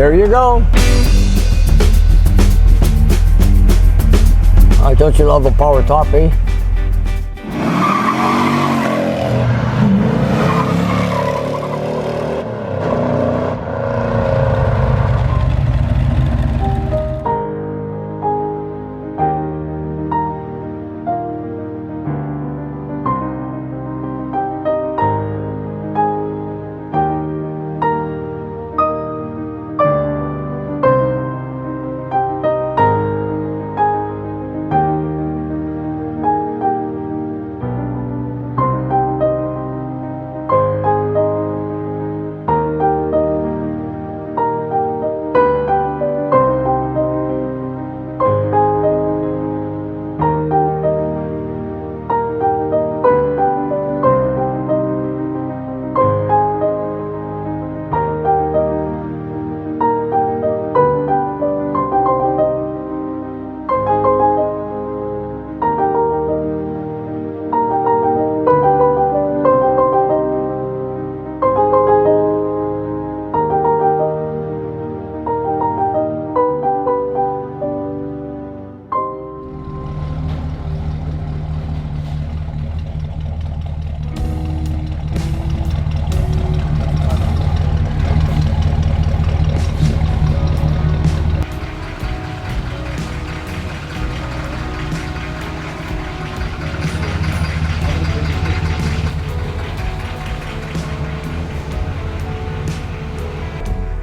There you go. Don't you love a power top, eh?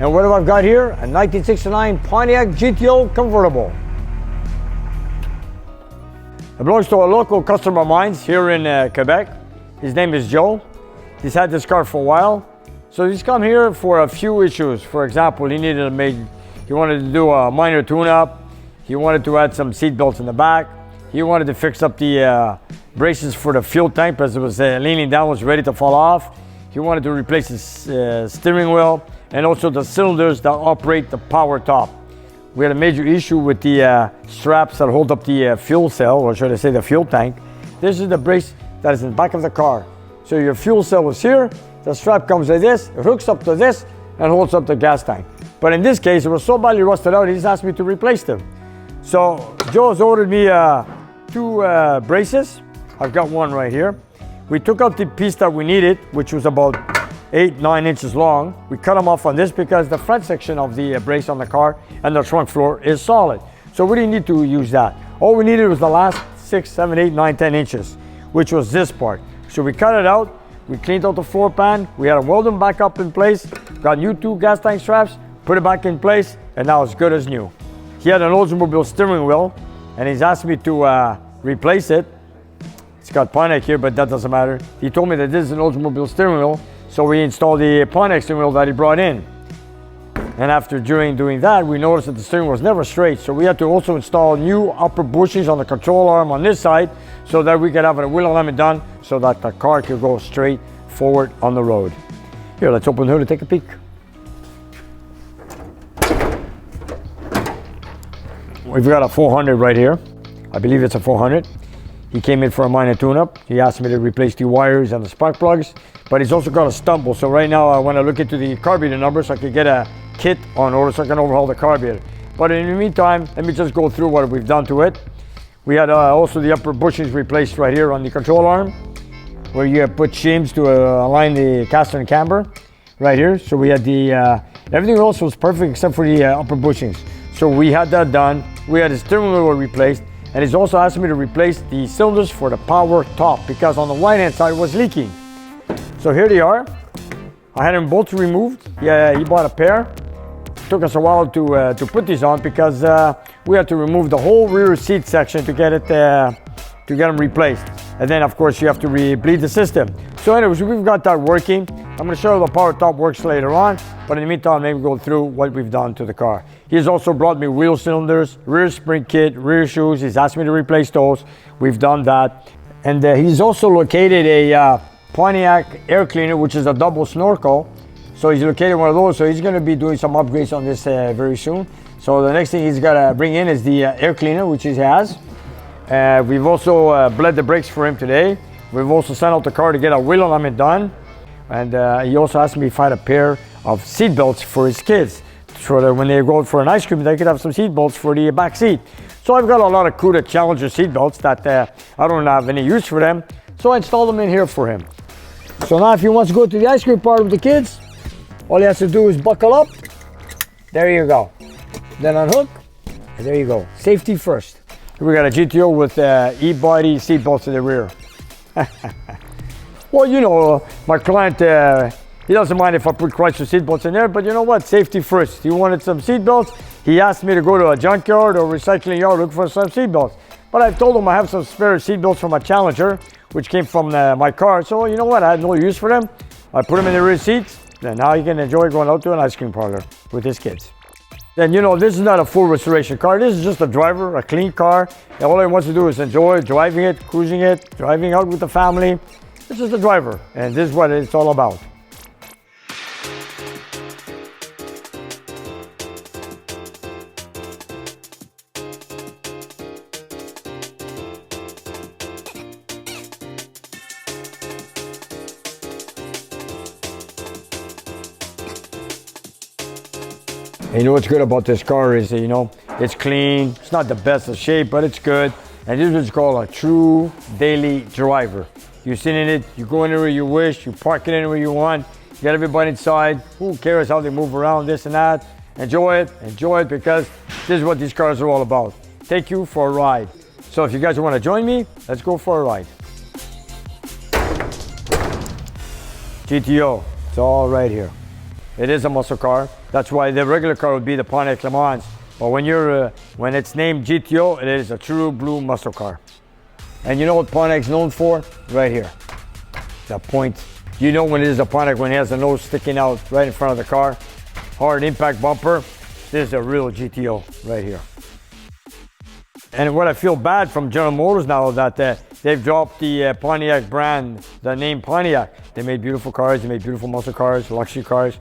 And what have I got here? A 1969 Pontiac GTO convertible. It belongs to a local customer of mine here in Quebec. His name is Joe. He's had this car for a while. So he's come here for a few issues. For example, he wanted to do a minor tune-up. He wanted to add some seat belts in the back. He wanted to fix up the braces for the fuel tank because it was leaning down, was ready to fall off. He wanted to replace his steering wheel and also the cylinders that operate the power top. We had a major issue with the straps that hold up the fuel cell, or should I say the fuel tank. This is the brace that is in the back of the car. So your fuel cell was here, the strap comes like this, it hooks up to this, and holds up the gas tank. But in this case, it was so badly rusted out, he just asked me to replace them. So Joe's ordered me 2 braces. I've got one right here. We took out the piece that we needed, which was about 8-9 inches long. We cut them off on this because the front section of the brace on the car and the trunk floor is solid. So we didn't need to use that. All we needed was the last 6, 7, 8, 9, 10 inches, which was this part. So we cut it out, we cleaned out the floor pan, we had to weld them back up in place, got new 2 gas tank straps, put it back in place, and now it's good as new. He had an Oldsmobile steering wheel, and he's asked me to replace it. It's got Pontiac here, but that doesn't matter. He told me that this is an Oldsmobile steering wheel, so we installed the Pontiac steering wheel that he brought in. And during doing that, we noticed that the steering wheel was never straight, so we had to also install new upper bushings on the control arm on this side so that we could have a wheel alignment done so that the car could go straight forward on the road. Here, let's open the hood and take a peek. We've got a 400 right here. I believe it's a 400. He came in for a minor tune-up. He asked me to replace the wires and the spark plugs, but he's also got a stumble. So right now I want to look into the carburetor number so I can get a kit on order so I can overhaul the carburetor. But in the meantime, let me just go through what we've done to it. We had also the upper bushings replaced right here on the control arm, where you have put shims to align the caster and camber right here. So we had everything else was perfect except for the upper bushings. So we had that done. We had the steering wheel replaced. And he's also asked me to replace the cylinders for the power top because on the right-hand side it was leaking. So here they are. I had them both removed. Yeah, he bought a pair. It took us a while to put these on because we had to remove the whole rear seat section to get them replaced. And then of course you have to bleed the system. So anyways, we've got that working. I'm going to show you the power top works later on, but in the meantime, maybe go through what we've done to the car. He's also brought me wheel cylinders, rear spring kit, rear shoes. He's asked me to replace those. We've done that. And he's also located a Pontiac air cleaner, which is a double snorkel. So he's located one of those. So he's going to be doing some upgrades on this very soon. So the next thing he's got to bring in is the air cleaner, which he has. We've also bled the brakes for him today. We've also sent out the car to get a wheel alignment done. And he also asked me if I had a pair of seat belts for his kids so that when they go out for an ice cream, they could have some seat belts for the back seat. So I've got a lot of CUDA Challenger seat belts that I don't have any use for them. So I installed them in here for him. So now if he wants to go to the ice cream party with the kids, all he has to do is buckle up. There you go. Then unhook, and there you go. Safety first. We got a GTO with E-body seat belts in the rear. Well, you know, my client, he doesn't mind if I put Chrysler seat belts in there, but you know what? Safety first. He wanted some seat belts. He asked me to go to a junkyard or recycling yard, look for some seat belts. But I told him I have some spare seat belts from a Challenger, which came from my car. So you know what? I had no use for them. I put them in the rear seats, and now he can enjoy going out to an ice cream parlor with his kids. Then, you know, this is not a full restoration car. This is just a driver, a clean car. And all he wants to do is enjoy driving it, cruising it, driving out with the family. It's just a driver, and this is what it's all about. And you know what's good about this car is, you know, it's clean. It's not the best of shape, but it's good. And this is what's called a true daily driver. You sit in it, you go anywhere you wish, you park it anywhere you want, you get everybody inside. Who cares how they move around, this and that? Enjoy it, because this is what these cars are all about. Take you for a ride. So if you guys want to join me, let's go for a ride. GTO, it's all right here. It is a muscle car. That's why the regular car would be the Pontiac Le Mans. But when it's named GTO, it is a true blue muscle car. And you know what Pontiac's known for? Right here. The point. You know when it is a Pontiac, when it has the nose sticking out right in front of the car. Hard impact bumper. This is a real GTO right here. And what I feel bad from General Motors now that they've dropped the Pontiac brand, the name Pontiac. They made beautiful cars, they made beautiful muscle cars, luxury cars.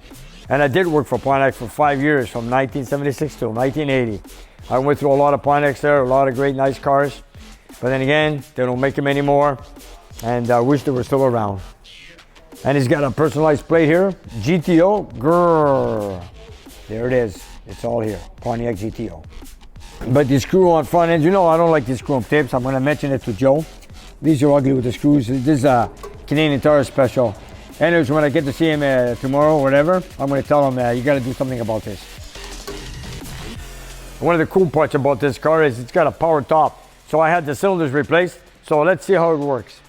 And I did work for Pontiac for 5 years, from 1976 to 1980. I went through a lot of Pontiacs there, a lot of great, nice cars. But then again, they don't make them anymore. And I wish they were still around. And he's got a personalized plate here, GTO, grrr. There it is, it's all here, Pontiac GTO. But the screw on front end, you know I don't like these screw-up tips. I'm gonna mention it to Joe. These are ugly with the screws. This is a Canadian Tire special. Anyways, when I get to see him tomorrow or whatever, I'm gonna tell him, you gotta do something about this. One of the cool parts about this car is it's got a power top. So I had the cylinders replaced. So let's see how it works.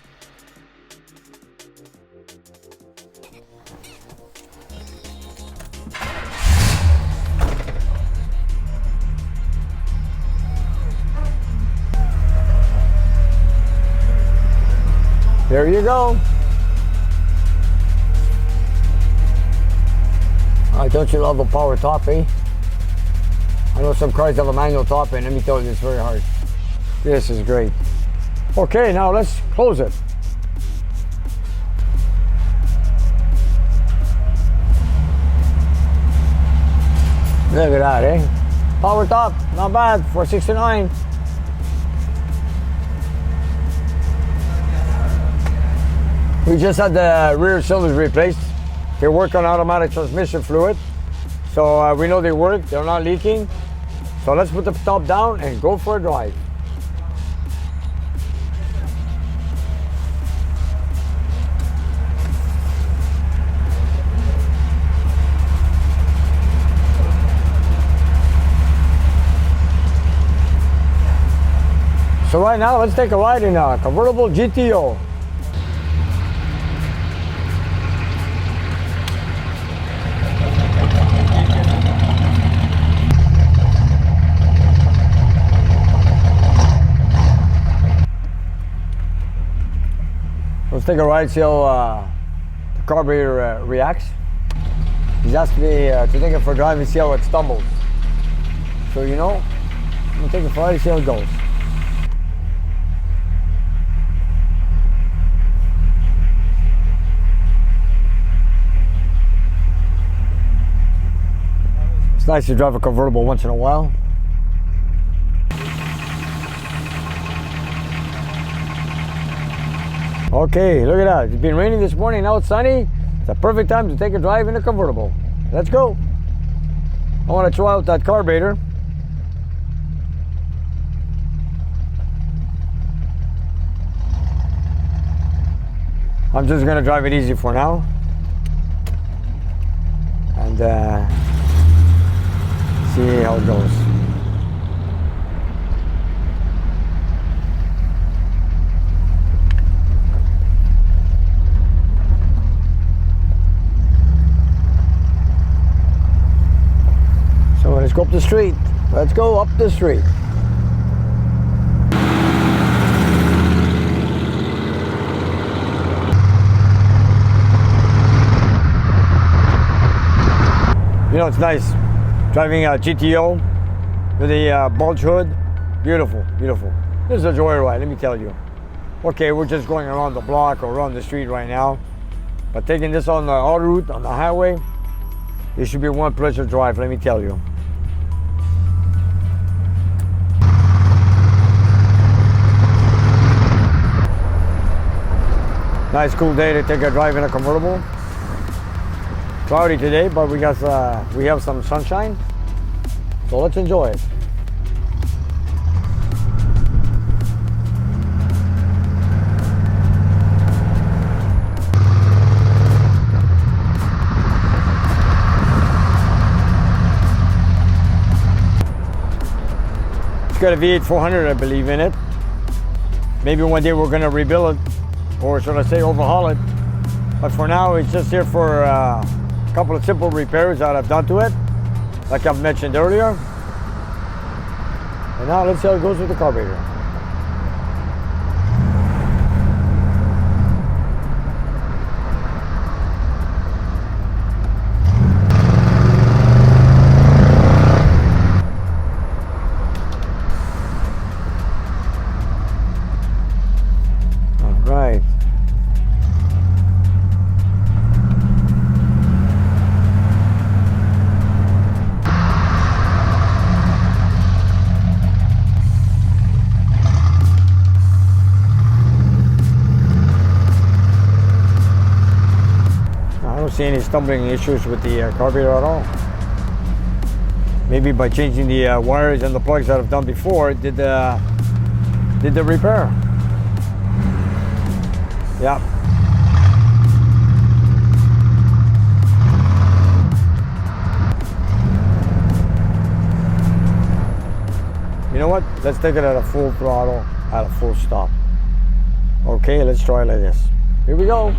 There you go. Don't you love a power top, eh? I know some cars have a manual top, and let me tell you, it's very hard. This is great. Okay, now let's close it. Look at that, eh? Power top, not bad, $469. We just had the rear cylinders replaced. They work on automatic transmission fluid. So we know they work, they're not leaking. So let's put the top down and go for a drive. So right now, let's take a ride in a convertible GTO. Let's take a ride, see how the carburetor reacts. He's asked me to take it for a drive and see how it stumbles. So you know, I'm gonna take it for a ride and see how it goes. It's nice to drive a convertible once in a while. Okay, look at that. It's been raining this morning, now it's sunny. It's a perfect time to take a drive in a convertible. Let's go. I want to try out that carburetor. I'm just going to drive it easy for now. And see how it goes. So let's go up the street. Let's go up the street. You know, it's nice driving a GTO with a bulge hood. Beautiful, beautiful. This is a joyride, let me tell you. Okay, we're just going around the block or around the street right now, but taking this on the auto route, on the highway, this should be one pleasure drive, let me tell you. Nice cool day to take a drive in a convertible. Cloudy today, but we have some sunshine, so let's enjoy it. It's got a V8 400, I believe, in it. Maybe one day we're going to rebuild it, or should I say overhaul it, but for now it's just here for a couple of simple repairs that I've done to it, like I've mentioned earlier. And now let's see how it goes with the carburetor. All right. I don't see any stumbling issues with the carburetor at all. Maybe by changing the wires and the plugs that I've done before, did the repair. Yeah. You know what? Let's take it at a full throttle, at a full stop. Okay, let's try it like this. Here we go.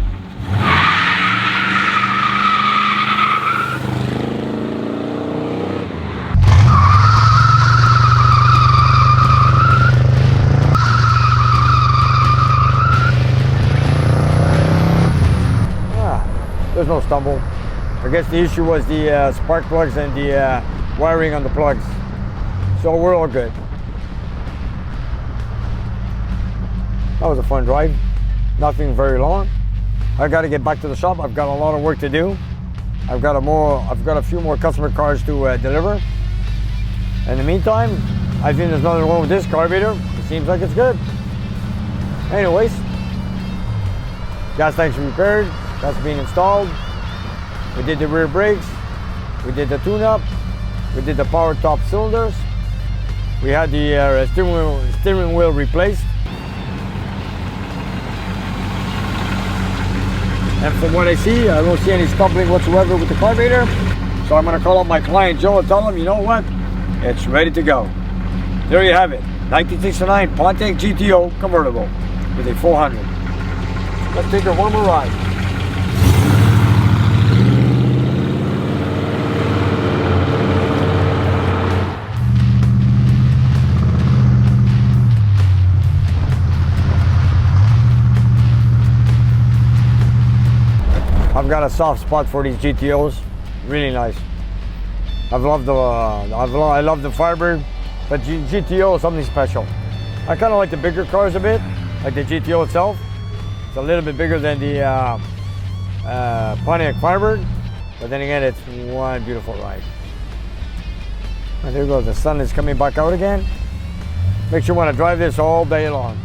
There's no stumble. I guess the issue was the spark plugs and the wiring on the plugs. So we're all good. That was a fun drive. Nothing very long. I got to get back to the shop. I've got a lot of work to do. I've got a few more customer cars to deliver. In the meantime, I think there's nothing wrong with this carburetor. It seems like it's good. Anyways, gas tank's repaired. That's being installed. We did the rear brakes. We did the tune-up. We did the power top cylinders. We had the steering wheel replaced. And from what I see, I don't see any stumbling whatsoever with the carburetor. So I'm going to call up my client Joe and tell him, you know what? It's ready to go. There you have it. 1969 Pontiac GTO convertible with a 400. Let's take a one more ride. I've got a soft spot for these GTOs, really nice. I love the Firebird, but GTO is something special. I kind of like the bigger cars a bit, like the GTO itself. It's a little bit bigger than the Pontiac Firebird, but then again, it's one beautiful ride. And there goes, the sun is coming back out again. Makes you want to drive this all day long.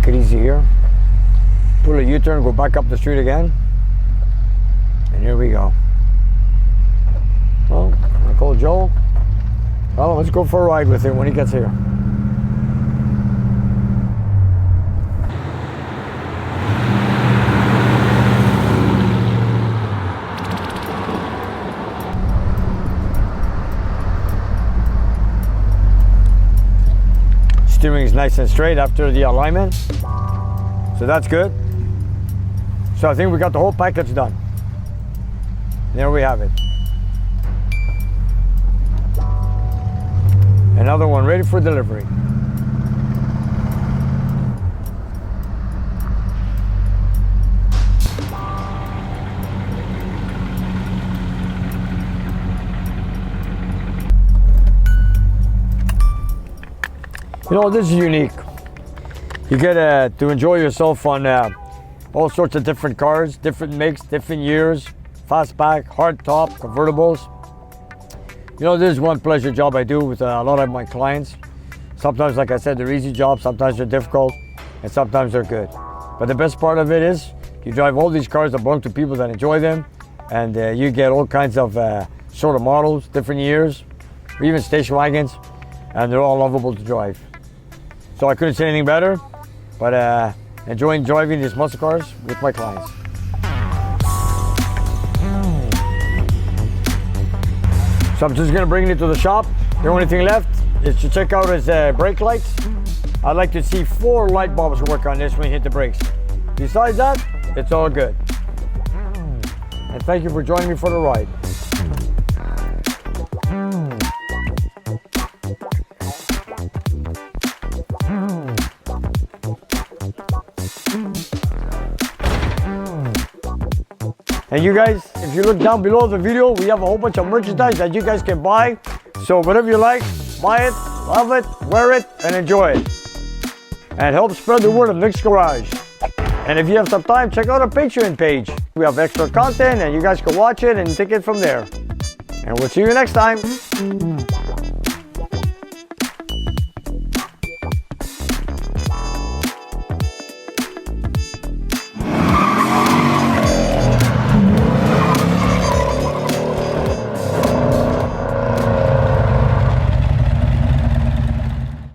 Take it easy here. Pull a U-turn, go back up the street again. And here we go. Well, I call Joe. Well, let's go for a ride with him when he gets here. Steering is nice and straight after the alignment, so that's good. So I think we got the whole package done. There we have it. Another one ready for delivery. You know, this is unique. You get to enjoy yourself on all sorts of different cars, different makes, different years, fastback, hardtop, convertibles. You know, this is one pleasure job I do with a lot of my clients. Sometimes, like I said, they're easy jobs, sometimes they're difficult, and sometimes they're good. But the best part of it is you drive all these cars that belong to people that enjoy them, and you get all kinds of sort of models, different years, or even station wagons, and they're all lovable to drive. So I couldn't say anything better, but enjoying driving these muscle cars with my clients. So I'm just gonna bring it to the shop. The only thing left is to check out his brake lights. I'd like to see 4 light bulbs work on this when you hit the brakes. Besides that, it's all good. And thank you for joining me for the ride. And you guys, if you look down below the video, we have a whole bunch of merchandise that you guys can buy. So whatever you like, buy it, love it, wear it, and enjoy it. And help spread the word of Nick's Garage. And if you have some time, check out our Patreon page. We have extra content and you guys can watch it and take it from there. And we'll see you next time.